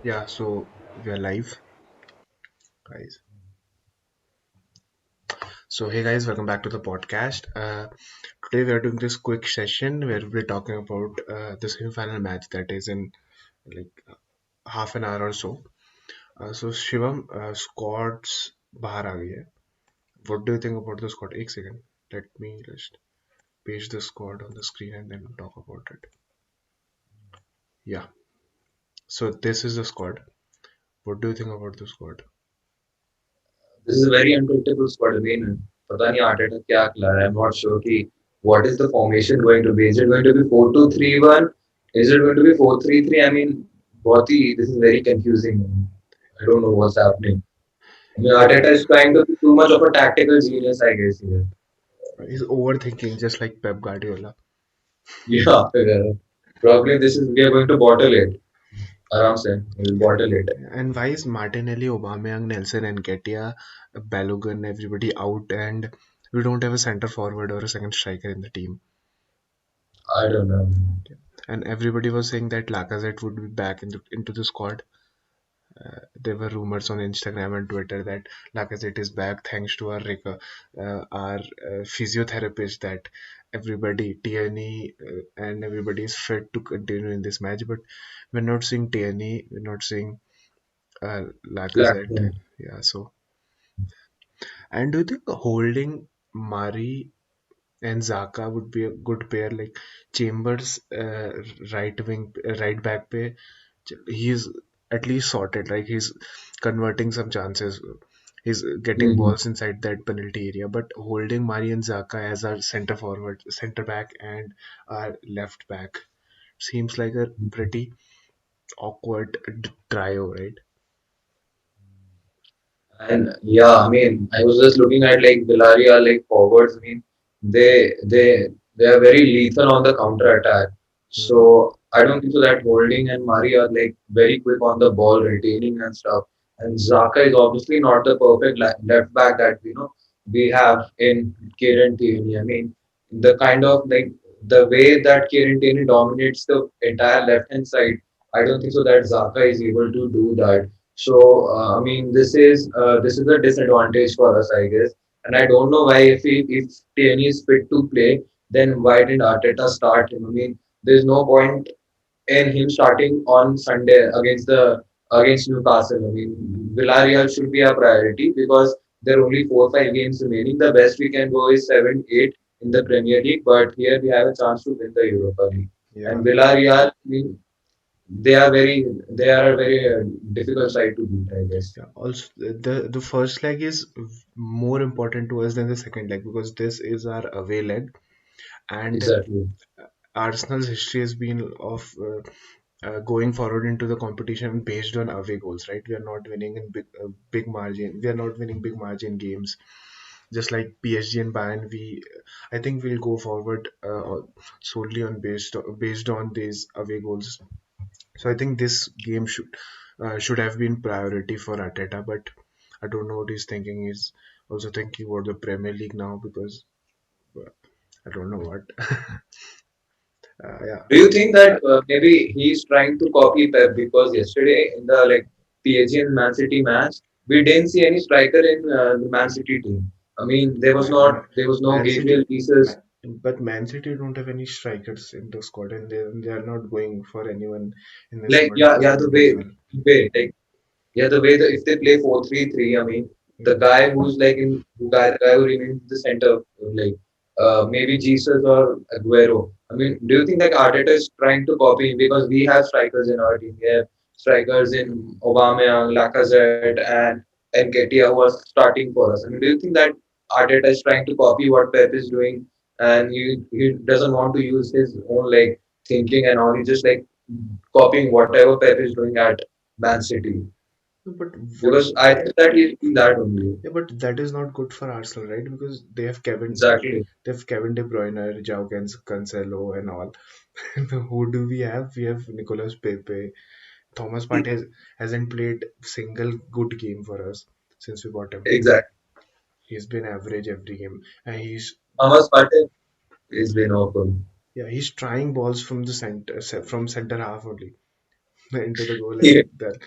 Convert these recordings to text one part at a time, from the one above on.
Yeah, so we are live, guys. So, hey guys, welcome back to the podcast. Today we are doing this quick session where we're talking about the semi-final match that is in like half an hour or so. So, Shivam, squads बाहर आ गई है. What do you think about the squad? एक second. Let me just paste the squad on the screen and then we'll talk about it. Yeah. So this is the squad. What do you think about the squad? This is a very unpredictable squad. I mean, पता नहीं Arteta क्या खिला रहा है. I'm not sure कि what is the formation going to be. Is it going to be 4-2-3-1? Is it going to be 4-3-3? I mean, बहुत ही this is very confusing. I don't know what's happening. I mean, Yeah, Arteta is trying to be too much of a tactical genius, I guess. Here. he's overthinking just like Pep Guardiola. Yeah, probably this is we are going to bottle it. आराम से, we'll bottle it. And why is Martinelli, Aubameyang, Nelson, and Nketiah, Balogun, everybody out, and we don't have a center forward or a second striker in the team? I don't know. And everybody was saying that Lacazette would be back into the squad. There were rumors on Instagram and Twitter that Lacazette is back thanks to our physiotherapist. That everybody, Tierney, and everybody is fit to continue in this match. But we're not seeing Tierney, we're not seeing Lacazette. Black. Yeah, so. And do you think holding Mari and Zaka would be a good pair? Like Chambers, right back pe, he's at least sorted. Like he's converting some chances. He's getting Mm-hmm. balls inside that penalty area. But holding Mari and Zaka as our center forward, center back, and our left back seems like a pretty awkward trio, right? And yeah, I mean, I was just looking at like Villarreal, like forwards. I mean, they are very lethal on the counter attack. Hmm. So I don't think so that Holding and Mari are like very quick on the ball, retaining and stuff. And Zaka is obviously not the perfect left back that we have in Kieran Tierney. I mean, the kind of like the way that Kieran Tierney dominates the entire left hand side, I don't think so that Zaka is able to do that. So I mean, this is a disadvantage for us, I guess. And I don't know why if Tierney is fit to play, then why didn't Arteta start him? I mean, there's no point in him starting on Sunday against Newcastle. I mean, Villarreal should be a priority because there are only 4 or 5 games remaining. The best we can go is 7, 8 in the Premier League, but here we have a chance to win the Europa League. Yeah. And Villarreal, I mean, they are a very difficult side to beat, I guess. Yeah. Also, the first leg is more important to us than the second leg because this is our away leg, and Exactly. Arsenal's history has been of going forward into the competition based on away goals. Right? We are not winning in big margin. We are not winning big margin games. Just like PSG and Bayern, I think we'll go forward solely on based on these away goals. So I think this game should have been priority for Arteta, but I don't know what he's thinking. He's also thinking about the Premier League now because uh, I don't know what. Yeah, Do you think that maybe he's trying to copy Pep because yesterday in the like PSG and Man City match, we didn't see any striker in the Man City team. I mean, there was no Man Gabriel City, pieces. but Man City don't have any strikers in the squad, and they are not going for anyone in the Like squad as well. the way like Yeah, the way that if they play 4-3-3, I mean, the Hmm. guy who's like the guy who remains in the center, like maybe Jesus or Aguero. I mean, do you think like Arteta is trying to copy him because we have strikers in our team? We have strikers in Aubameyang, Lacazette, and Nketiah who are starting for us. I mean, do you think that Arteta is trying to copy what Pep is doing, and he doesn't want to use his own like thinking and all? He's just like copying whatever Pep is doing at Man City. But what? Because I think that he's doing that only. Yeah, but that is not good for Arsenal, right? Because Exactly. they have Kevin De Bruyne, João Cancelo, and all. Who do we have? We have Nicolas Pepe. Thomas Partey hasn't played single good game for us since we bought him. Exactly. He's been average every game, and Thomas Partey is been open. he's trying balls from the center from center half only into the goal Yeah. and that.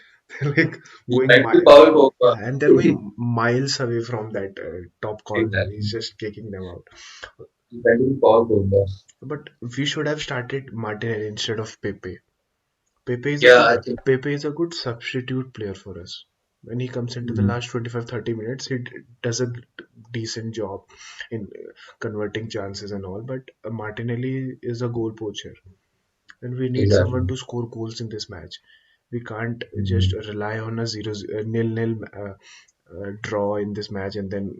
They're like He's going like the Paul Pogba. yeah, and they're going miles away from that top corner. Exactly. He's just kicking them out. He's like the Paul Pogba. But we should have started Martinelli instead of Pepe. Pepe is a Yeah, good I think Pepe is a good substitute player for us. When he comes into the mm, last 25-30 minutes, he does a decent job in converting chances and all. But Martinelli is a goal poacher, and we need exactly. someone to score goals in this match. We can't just Mm. rely on a nil-nil draw in this match, and then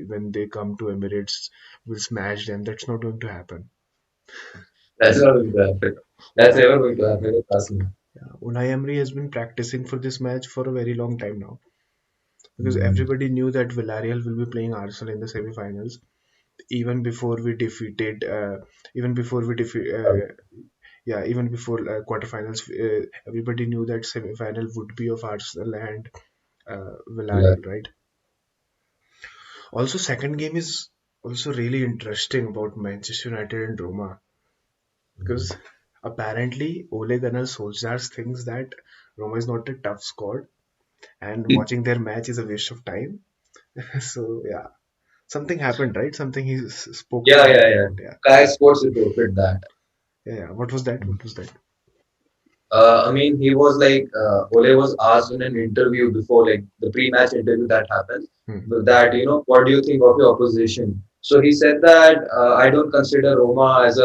when they come to Emirates, we'll smash them. That's not going to happen. That's not going to happen. That's Unai, never going to happen with Arsenal. Unai Emery has been practicing for this match for a very long time now, because Mm. everybody knew that Villarreal will be playing Arsenal in the semi-finals even before we defeated even before we defeat yeah even before quarterfinals. Everybody knew that semi-final would be of Arsenal and Yeah. Villarreal, right? Also, second game is also really interesting about Manchester United and Roma, because apparently Ole Gunnar Solskjaer thinks that Roma is not a tough squad and watching their match is a waste of time. So yeah, something happened, right? Something he spoke to Yeah, yeah, Ole yeah. about. Yeah, Sky Sports reported that. yeah, yeah. What was that? What was that? I mean, he was like, Ole was asked in an interview before, like the pre-match interview that happened, Hmm. that, what do you think of your opposition? So he said that I don't consider Roma as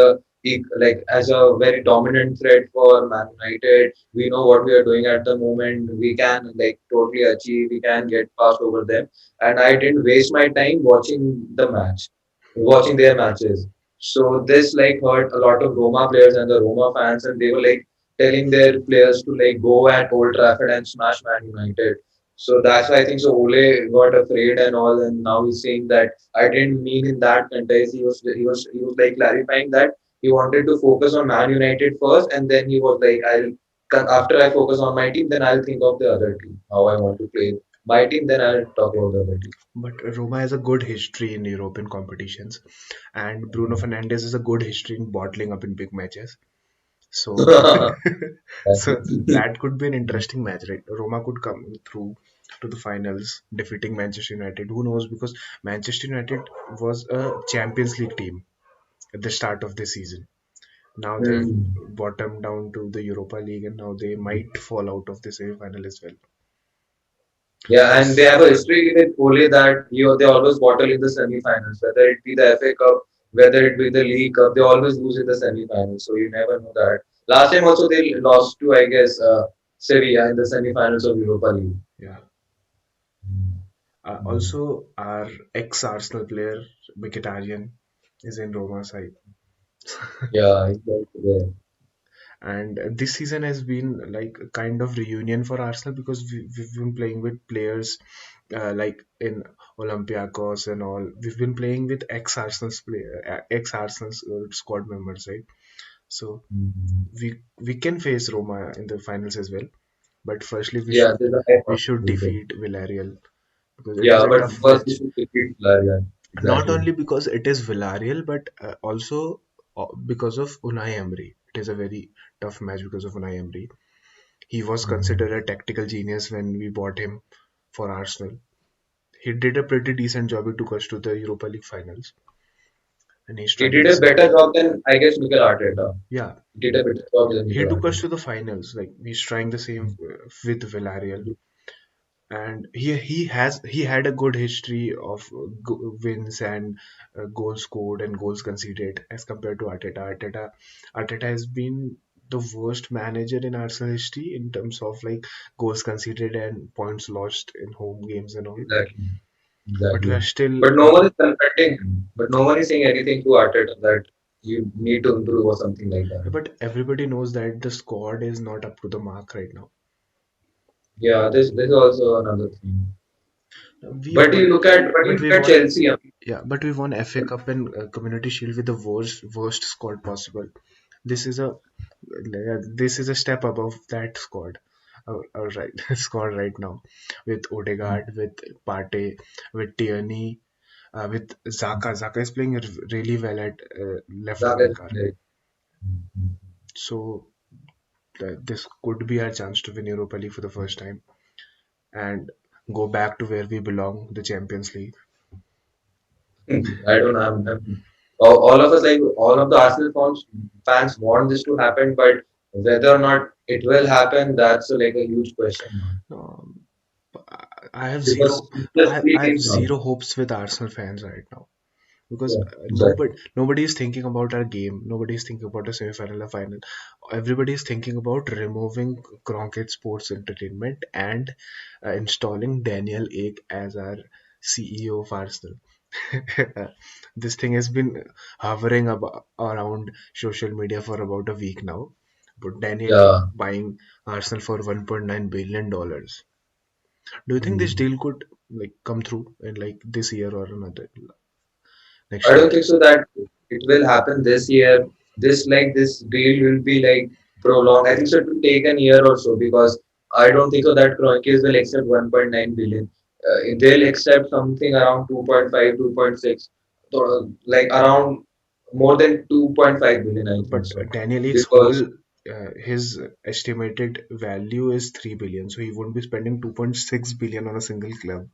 as a very dominant threat for Man United. We know what we are doing at the moment. We can like totally achieve. We can get past over them. And I didn't waste my time watching the match, watching their matches. So this like hurt a lot of Roma players and the Roma fans, and they were like telling their players to like go at Old Trafford and smash Man United. So that's why I think so. Ole got afraid and all, and now he's saying that I didn't mean in that context. He was like clarifying that he wanted to focus on Man United first, and then he was like, after I focus on my team, then I'll think of the other team, how I want to play my team, then I'll talk about the other team. But Roma has a good history in European competitions, and Bruno Fernandes has a good history in bottling up in big matches. So, That's so it. that could be an interesting match, right? Roma could come through to the finals, defeating Manchester United. Who knows? Because Manchester United was a Champions League team at the start of the season. Now they've Hmm. bottomed down to the Europa League, and now they might fall out of the semi-final as well. Yeah, and they Because have a history with Ole that they always bottle in the semi-finals, whether it be the FA Cup, whether it be the League Cup, they always lose in the semi-finals. So you never know that. Last time also they lost to, I guess, Sevilla in the semi-finals of Europa League. yeah. Mm. Also, our ex-Arsenal player Mkhitaryan is in Roma side, Yeah, he's like there. and this season has been like a kind of reunion for Arsenal, because we've been playing with players like in Olympiacos and all. We've been playing with ex-Arsenal squad members, right? So Mhm. we can face Roma in the finals as well. But firstly, Yeah, there's a high we should possibility. defeat Villarreal, because it is Yeah, a but tough first we match. should defeat Villarreal. Not Exactly. only because it is Villarreal, but also because of Unai Emery. It is a very tough match because of Unai Emery. He was Mhm. considered a tactical genius when we bought him for Arsenal. He did a pretty decent job. He took us to the Europa League finals, and he He did a struggles. better job than, I guess, Mikel Arteta. Yeah, He did a better job than he Mikel took us Arteta. to the finals. Like he's trying the same with Villarreal, and he had a good history of wins and goals scored and goals conceded as compared to Arteta. Arteta has been the worst manager in Arsenal history in terms of like goals conceded and points lost in home games and all. Exactly. But we are Exactly. still, But no one is confronting him. But no one is saying anything to Arteta that you need to improve or something like that. but everybody knows that the squad is not up to the mark right now. Yeah, this is also another thing. We But you won, look at but we won. Chelsea. I mean, Yeah, but we won FA Cup and Community Shield with the worst squad possible. This is a this is a step above that squad. All right, squad right now with Odegaard, with Partey, with Tierney, with Zaka. Zaka is playing really well at left Zaka is winger. very- So this could be our chance to win Europa League for the first time and go back to where we belong, the Champions League. I don't know. All of us, like all of the Arsenal fans want this to happen, but whether or not it will happen, that's like a huge question mark. Um, I have Because zero, it's just three I have games now. zero hopes with Arsenal fans right now because Yeah, exactly. nobody is thinking about our game. Nobody is thinking about a semi-final or final. Everybody is thinking about removing Cronkite Sports Entertainment and installing Daniel Ek as our CEO of Arsenal. This thing has been hovering around social media for about a week now. But Daniel Ek Yeah. buying Arsenal for $1.9 billion. Do you think this Mm. deal could like come through in like this year or another next I year? don't think so that it will happen this year. This deal will be like prolonged. I think so it will take an year or so because I don't think so that Kroenke will accept 1.9 billion. They'll accept something around 2.5, 2.6, like around more than 2.5 billion. I think But so Daniel Ek's because whole his estimated value is 3 billion, so he won't be spending 2.6 billion on a single club.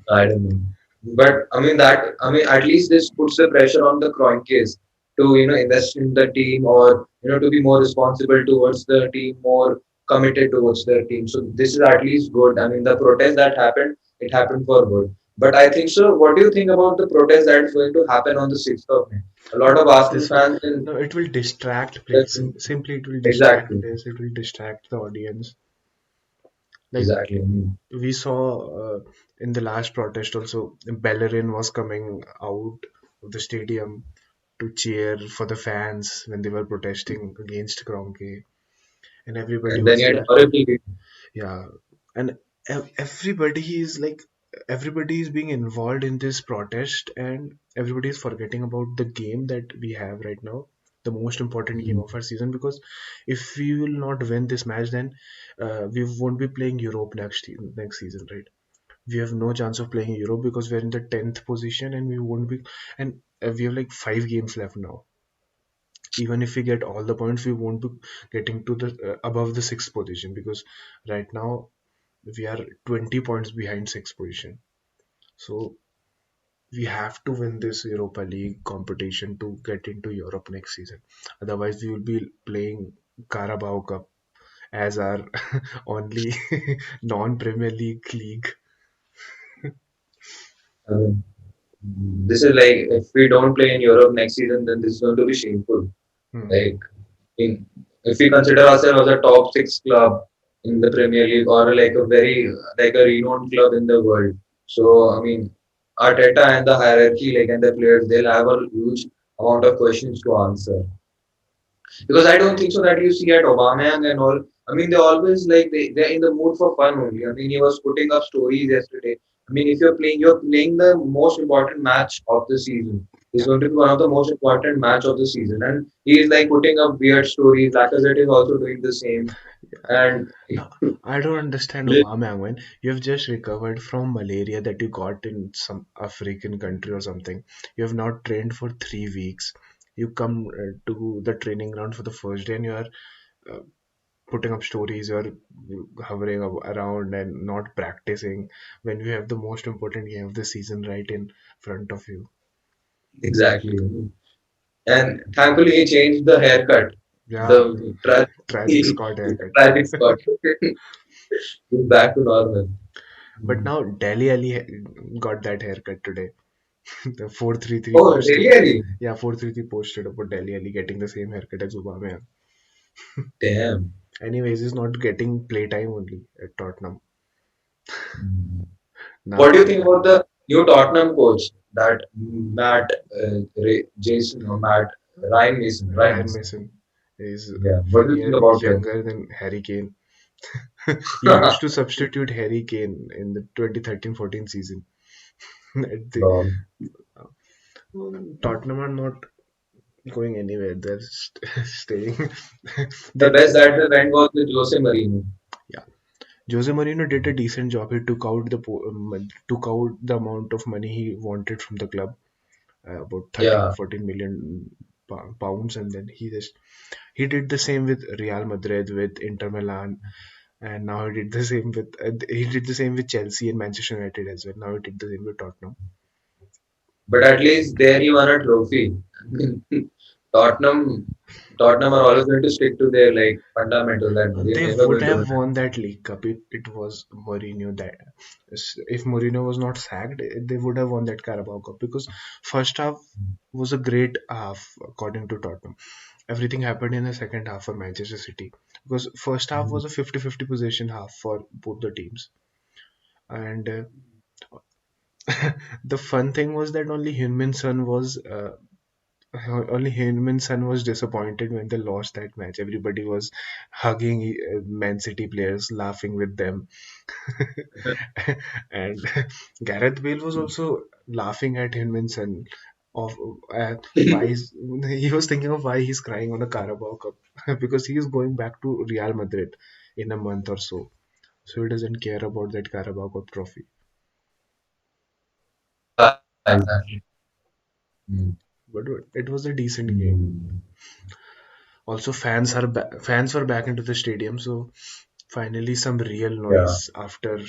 I don't know. But I mean that I mean at least this puts the pressure on the Kroenkes to invest in the team or to be more responsible towards the team, more committed towards their team. So this is at least good. I mean the protest that happened, it happened for good. But I think so. What do you think about the protest that is going to happen on the 6th of May? A lot No, of Arsenal this will fans in no. It will distract players. Simply, it will distract exactly, players. It will distract the audience. Like exactly. I mean, we saw in the last protest, also Bellerin was coming out of the stadium to cheer for the fans when they were protesting against Kroenke, and everybody and then was you had there. horrible. Yeah, and everybody is like everybody is being involved in this protest, and everybody is forgetting about the game that we have right now, the most important game of our season. Because if we will not win this match, then we won't be playing Europe next season, right? We have no chance of playing Europe because we're in the 10th position, and we won't be. And we have like 5 games left now. Even if we get all the points, we won't be getting to the above the sixth position, because right now we are 20 points behind sixth position. So we have to win this Europa League competition to get into Europe next season. Otherwise, we will be playing Carabao Cup as our only non-Premier League. I mean, this is like if we don't play in Europe next season, then this is going to be shameful. Hmm. Like in, if we consider ourselves as a top six club in the Premier League or like a very like a renowned club in the world, so I mean Arteta and the hierarchy like and the players they'll have a huge amount of questions to answer. Because I don't think so that you see at Aubameyang and all. I mean, they always like they're in the mood for fun only. I mean, he was putting up stories yesterday. I mean, if you're playing the most important match of the season. It's Yeah. going to be one of the most important match of the season, and he is like putting up weird stories. Lacazette is also doing the same, and No, I don't understand Obama when you have just recovered from malaria that you got in some African country or something. You have not trained for 3 weeks. You come to the training ground for the first day, and you are uh, putting up stories. You are hovering around and not practicing when you have the most important game of the season right in front of you. exactly. And thankfully, he changed the haircut. Yeah, The tragic, tragic Scott haircut. tragic spot. He's back to normal. But Mm. now Delhi Ali got that haircut today. The 433 Oh, posted. really? Yeah, 433 posted about Delhi Ali getting the same haircut as Obama. Damn. Anyways, he's not getting playtime only at Tottenham. Mm. What do you Now, think about the new Tottenham coach, that Jason or Matt Ryan Mason? Ryan Ryan Mason. Mason is Yeah. What one do you think year about him? younger than Harry Kane. He used to substitute Harry Kane in the 2013-14 season. Lol. Tottenham are not going anywhere. They're staying. The they, best that they went was with Jose Mourinho. yeah. Jose Mourinho did a decent job. He took out the amount of money he wanted from the club, about 13 or Yeah. 14 million pounds, and then he did the same with Real Madrid, with Inter Milan, and now he did the same with Chelsea and Manchester United as well. Now he did the same with Tottenham. But at least there he won a trophy. Tottenham, Tottenham are always going to stick to their like fundamentals that they They never would will do have it. won that League Cup if it was Mourinho that if Mourinho was not sacked, they would have won that Carabao Cup because first half was a great half according to Tottenham. Everything happened in the second half for Manchester City because first half was a 50-50 possession half for both the teams. And the fun thing was that only Heung-min Son was disappointed when they lost that match. Everybody was hugging Man City players, laughing with them, and Gareth Bale was also laughing at Heung-min Son of why he was thinking of why he's crying on a Carabao Cup because he is going back to Real Madrid in a month or so. So he doesn't care about that Carabao Cup trophy. Yeah, exactly. Mm. But it was a decent game. Mm. Also, fans were back into the stadium, so finally some real Yeah. noise after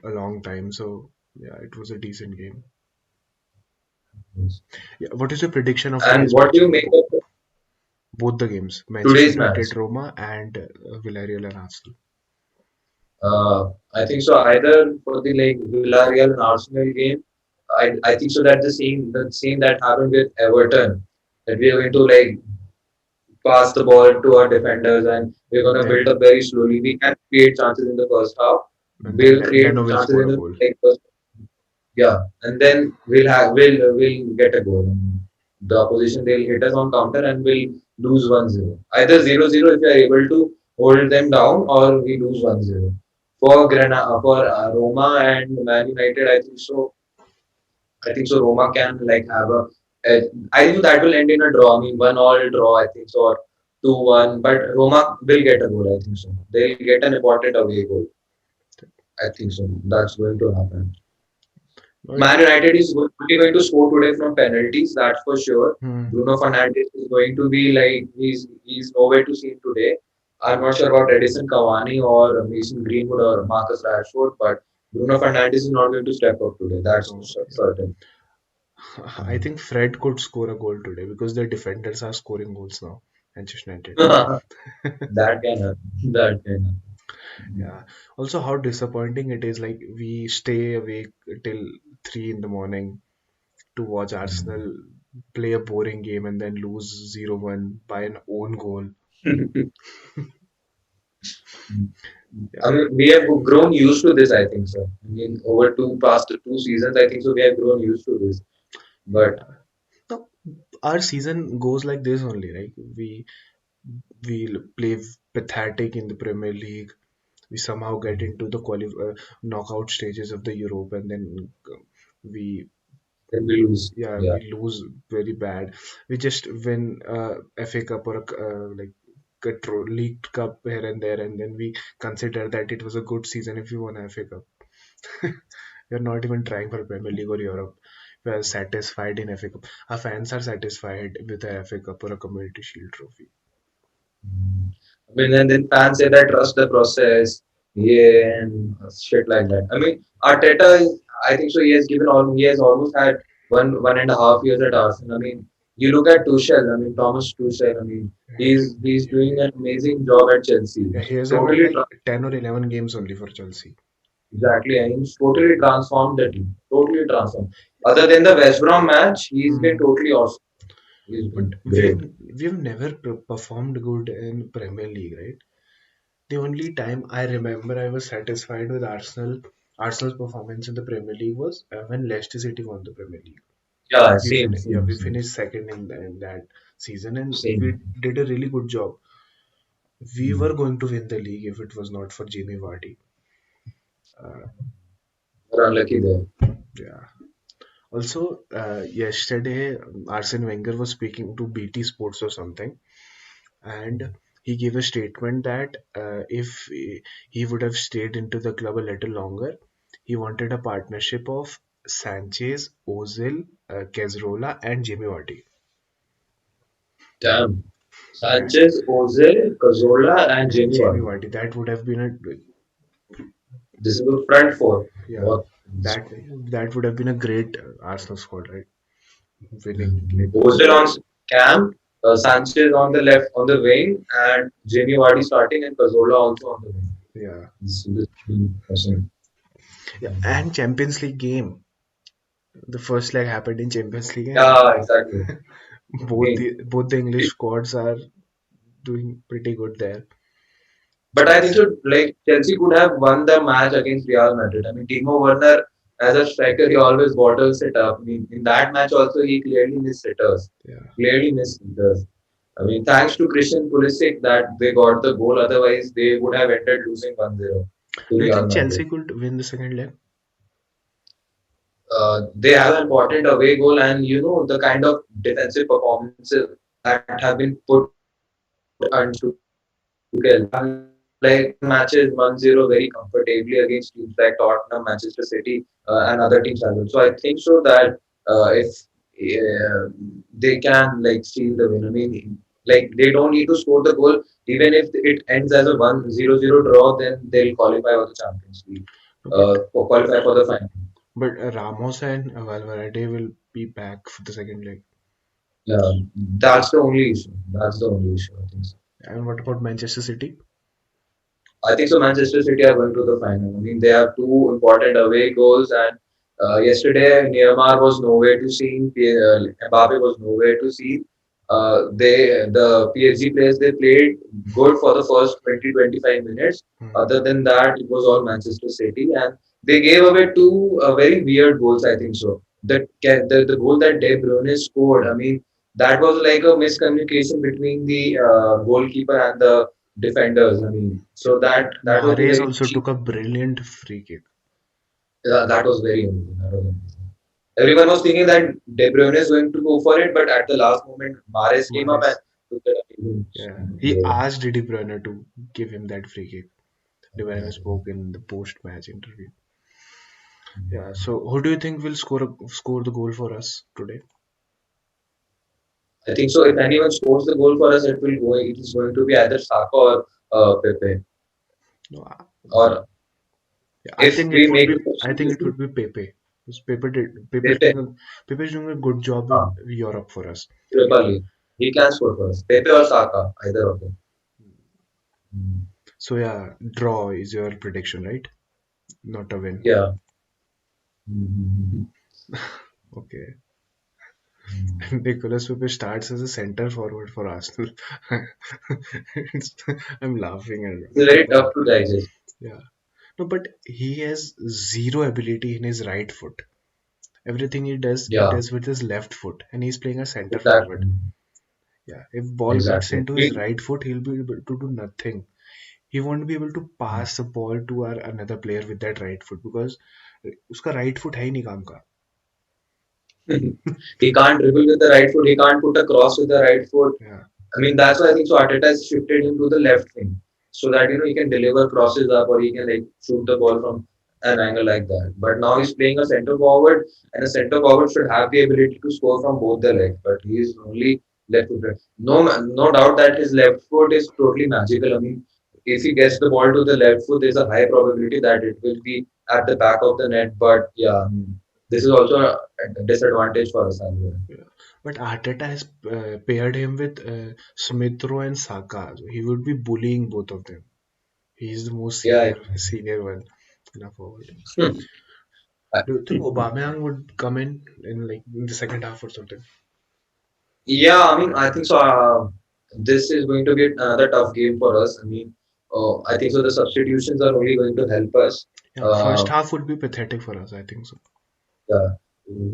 a long time. So yeah, it was a decent game. Yeah, what is your prediction of And today's what do match? you make of Both the games, Manchester today's match? United, Roma, and Villarreal and Arsenal. I think so. Either for the like Villarreal and Arsenal game, I think so that the same that happened with Everton, that we are going to like pass the ball to our defenders and we're going to build Then up very slowly. We can create chances in the first half. and then We'll create Leno will chances score in a the goal. like first, yeah, and then we'll get a goal. The opposition they'll hit us on counter and we'll lose 1-0. Either 0-0 if we are able to hold them down or we lose 1-0. For Roma and Man United, I think so. Roma can like have a I think that will end in a draw. I mean, 1-1 draw. I think so, or 2-1. But Roma will get a goal. I think so. They'll get an important away goal. I think so. That's going to happen. No, Man United is only going to score today from penalties. That's for sure. hmm, Bruno Fernandes is going to be like he's nowhere to see today. I'm not sure about Edison Cavani or Mason Greenwood or Marcus Rashford, but Bruno Fernandes is not going to step up today. That's no, certain. yeah. I think Fred could score a goal today because the defenders are scoring goals now. Manchester United. That can happen. That can happen. Yeah. Also, how disappointing it is. Like we stay awake till 3 in the morning to watch Arsenal play a boring game and then lose 0-1 by an own goal. I Yeah. mean, we have grown used to this, I think so. I mean, over past 2 seasons, I think so we have grown used to this. But Yeah. No, our season goes like this only, right? We play pathetic in the Premier League. We somehow get into the knockout stages of the Europe, and then we then we lose. yeah Yeah. we lose very bad. We just win FA Cup or like get league cup here and there, and then we consider that it was a good season if we won FA Cup. We're not even trying for Premier League or Europe. We are satisfied in FA Cup. Our fans are satisfied with a FA Cup or a Community Shield trophy. I mean, and then fans say that trust the process, yeah, and shit like that. I mean, Arteta is, I think so. He has almost had 1.5 years at Arsenal. I mean, you look at Tuchel. I mean, Thomas Tuchel. I mean, he's doing an amazing job at Chelsea. Yeah, He's he has had totally like 10 or 11 games only for Chelsea. exactly, and he's totally transformed the team. Totally transformed. Other than the West Brom match, he's been Hmm. totally awesome. He's But been great. we've never performed good in Premier League, right? The only time I remember I was satisfied with Arsenal's performance in the Premier League was when Leicester City won the Premier League. Yeah, Yeah, same, we same, finished second in that season, and we same. did a really good job. We Mm. were going to win the league if it was not for Jamie Vardy. Uh, We're unlucky there. yeah. Also, yesterday Arsene Wenger was speaking to BT Sports or something, and he gave a statement that if he would have stayed into the club a little longer, he wanted a partnership of Sanchez, Ozil, Cazorla, and Jamie Vardy. Damn. That Sanchez, Ozil, Cazorla, and and Jamie Jamie Vardy. Vardy, that would have been a This is the front four. yeah, What? that that would have been a great Arsenal squad, right? Winning League One. Ozil on cam, Sanchez on the left on the wing, and Jamie Vardy starting, and Cazorla also on the wing. Yeah, This person. yeah, and Champions League game. The first leg happened in Champions League, and Yeah, exactly. Again. both the English squads are doing pretty good there. But I think Chelsea, so. Like Chelsea could have won the match against Real Madrid. I mean, Timo Werner as a striker, he always bottles it up. I mean, in that match also, he clearly missed sitters. yeah. Clearly missed sitters. I mean, thanks to Christian Pulisic that they got the goal. Otherwise, they would have ended losing 1-0 to Do you Real think Madrid. Chelsea could win the second leg? They have an important away goal, and you know the kind of defensive performances that have been put under Tuchel. Have like won matches 1-0 very comfortably against teams like Tottenham, Manchester City, and other teams as well. So I think so that if they can like steal the win, I mean, like they don't need to score the goal. Even if it ends as a 1-0 draw, then they'll qualify for the Champions League, But or qualify for the final. Ramos and Valverde will be back for the second leg. Yeah, that's the only issue. That's the only issue. I think so. And what about Manchester City? I think so. Manchester City are going to the final. I mean, they have two important away goals, and yesterday Neymar was nowhere to see. Mbappe was nowhere to see. The PSG players they played good for the first 20-25 minutes. Hmm. Other than that, it was all Manchester City, and they gave away two very weird goals. I think so. The goal that De Bruyne scored. I mean, that was like a miscommunication between the goalkeeper and the defenders. I mean, Yeah, so that was a Mahrez very also cheap. took a brilliant free kick. That was very amazing. That was amazing. Everyone was thinking that De Bruyne is going to go for it, but at the last moment, Mahrez came up and Mahrez, took that amazing yeah, he goal. asked De Bruyne to give him that free kick. De Bruyne spoke in the post-match interview. Yeah, so who do you think will score the goal for us today? I think so. If anyone scores the goal for us, it will go. It is going to be either Saka or Pepe. No, Or yeah, if we make the I think it substitution, would be Pepe. Because Pepe, Pepe is doing a good job uh, in Europe for us. Europa League, he can score for us. Pepe or Saka, either of them. Mm. So yeah, draw is your prediction, right? Not a win. Yeah. Mhm. Okay. Mhm. Nicolas Pepe starts as a center forward for Arsenal. It's- I'm laughing It's very tough to digest. yeah. No, but he has zero ability in his right foot. Everything he Yeah, does with his left foot, and he's playing a center forward. exactly. Yeah, if ball cuts Exactly. into his right foot, he'll be able to do nothing. He won't be able to pass the ball to our another player with that right foot because उसका right foot है ही नहीं काम का. He can't dribble with the right foot. He can't put a cross with the right foot. Yeah, I mean, that's why I think so. Arteta has shifted him to the left wing so that he can deliver crosses up or he can like shoot the ball from an angle like that. But now he's playing a center forward, and a center forward should have the ability to score from both the legs. But he is only left footed. No doubt that his left foot is totally magical. I mean, if he gets the ball to the left foot, there's a high probability that it will be at the back of the net. But yeah, I mean, this is also a disadvantage for us as well. yeah. But Arteta has paired him with Smith Rowe and Saka. So he would be bullying both of them. He's the most Yeah. senior one in a forward. I- Do you think Aubameyang would come in like in the second half or something? Yeah, I mean, I think so. This is going to be another tough game for us. I mean, I think so. The substitutions are only going to help us. Yeah, first Uh, half would be pathetic for us, I think so. yeah,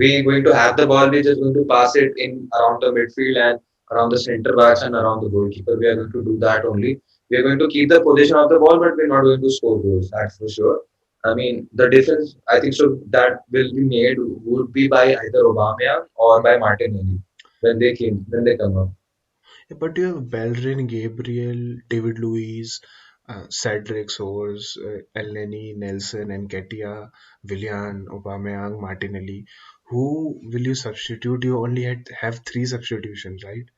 we're going to have the ball. We're just going to pass it in around the midfield and around the center backs and around the goalkeeper. We are going to do that only. We are going to keep the possession of the ball, but we're not going to score goals. That's for sure. I mean, the difference I think so that will be made would be by either Aubameyang or by Hmm. Martinelli when they come up. Yeah, but you have Bellerin, Gabriel, David Luiz, Cedric Soares, Elneny, Nelson, Nketiah, Willian, Aubameyang, Martinelli. Who will you substitute? You only have three substitutions, right?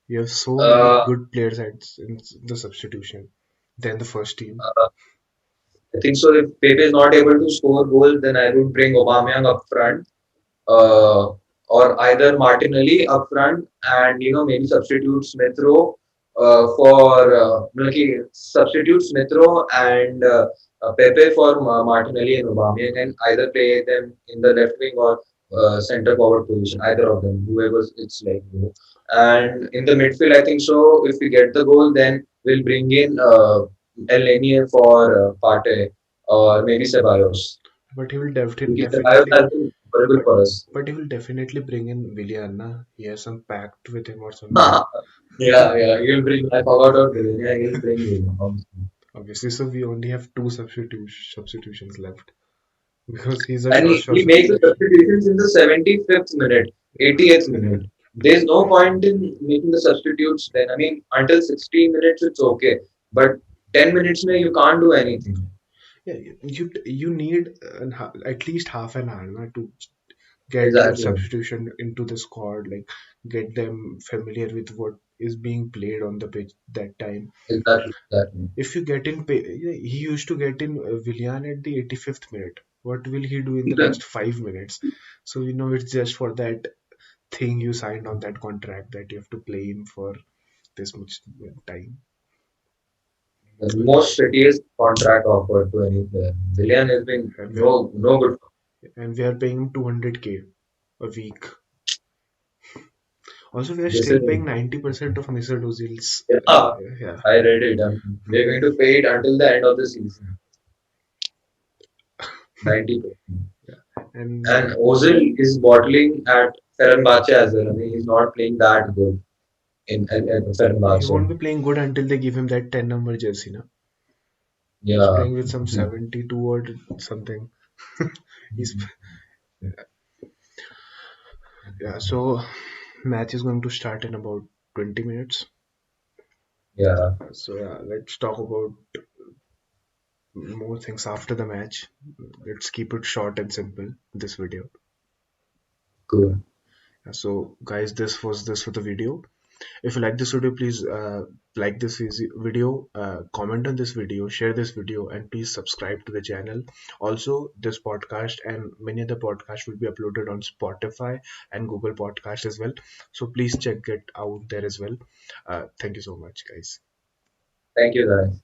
You have so many Uh, good players in the substitution than the first team. uh, I think so. If Pepe is not able to score goals, then I would bring Aubameyang up front, uh, or either Martinelli up front, and maybe substitute Smith Rowe for substitute Smith Rowe and Pepe for Martinelli and Aubameyang, and either play them in the left wing or center forward position, either of them, whoever it's like. And in the midfield, I think so. If we get the goal, then we'll bring in El for Partey or maybe Ceballos. But he will Because Ceballos definitely, has been horrible but for us. but he will definitely bring in Villarreal. He has some pact with him or something. Yeah, he'll bring. I forgot about William. Yeah, he'll bring William. Obviously. Obviously, so we only have two substitutions left because he's a And short he makes the substitution. substitutions in the 75th minute, 80th minute. There's no point in making the substitutes then. I mean, until 60 minutes, it's okay. But 10 minutes, you can't do anything. Yeah, you need at least half an hour na, to get your Exactly. substitution into the squad, like get them familiar with what is being played on the pitch that time. Exactly. If you get in, yeah, he used to get in Willian at the 85th minute. What will he do in the last 5 minutes? So it's just for that thing you signed on that contract that you have to play him for this much time. The most shittiest contract offered to any player. Willian has been And we are no good. and we are paying him 200K a week. Also, we are This still is paying 90% of Mr. Ozil's. yeah. Yeah, I read it. We're going to pay it until the end of the season. 90%. and And Ozil is bottling at Fenerbahce as well. I mean, he's not playing that good in he won't Fenerbahce. be playing good until they give him that 10 number jersey. No? He's Yeah. playing with some 72 or something. He's Yeah. So match is going to start in about 20 minutes. Yeah. So yeah, let's talk about more things after the match. Let's keep it short and simple. This video. Cool. So guys, this for the video. If you like this video, please like this video, comment on this video, share this video, and please subscribe to the channel. Also, this podcast and many other podcasts will be uploaded on Spotify and Google Podcast as well. So please check it out there as well. Thank you so much, guys. Thank you, guys.